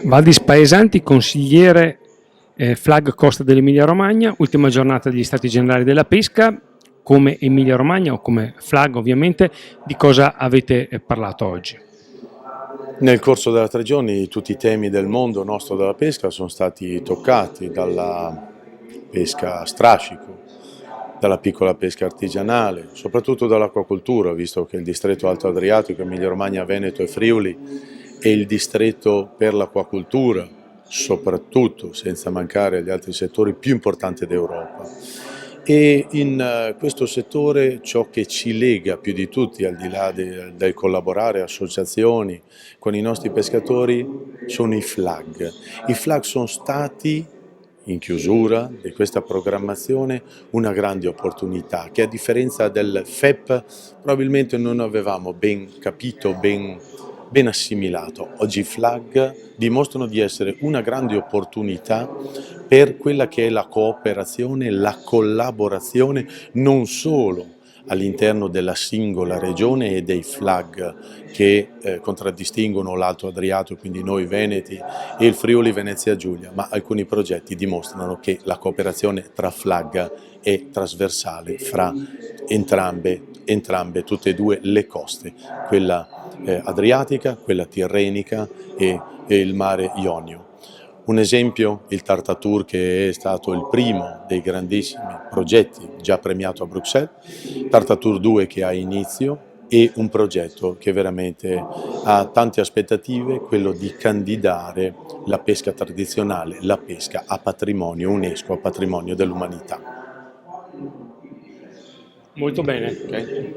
Valdis Paesanti, consigliere Flag Costa dell'Emilia Romagna, ultima giornata degli Stati Generali della Pesca. Come Emilia Romagna o come Flag ovviamente, di cosa avete parlato oggi? Nel corso della 3 giorni tutti i temi del mondo nostro della pesca sono stati toccati, dalla pesca a strascico, dalla piccola pesca artigianale, soprattutto dall'acquacoltura, visto che il distretto Alto Adriatico, Emilia Romagna, Veneto e Friuli è il distretto per l'acquacoltura, soprattutto senza mancare gli altri settori più importanti d'Europa. E in questo settore ciò che ci lega più di tutti, al di là del collaborare, associazioni con i nostri pescatori, sono i flag. I flag sono stati, in chiusura di questa programmazione, una grande opportunità che, a differenza del FEP, probabilmente non avevamo ben capito, ben assimilato. Oggi i flag dimostrano di essere una grande opportunità per quella che è la cooperazione, la collaborazione, non solo all'interno della singola regione e dei flag che contraddistinguono l'Alto Adriatico, quindi noi Veneti e il Friuli Venezia Giulia, ma alcuni progetti dimostrano che la cooperazione tra flag è trasversale fra entrambe, tutte e due le coste, quella adriatica, quella tirrenica e il mare Ionio. Un esempio, il Tartatur, che è stato il primo dei grandissimi progetti già premiato a Bruxelles, Tartatur 2 che ha inizio, e un progetto che veramente ha tante aspettative, quello di candidare la pesca tradizionale, la pesca a patrimonio UNESCO, a patrimonio dell'umanità. Molto bene. Okay?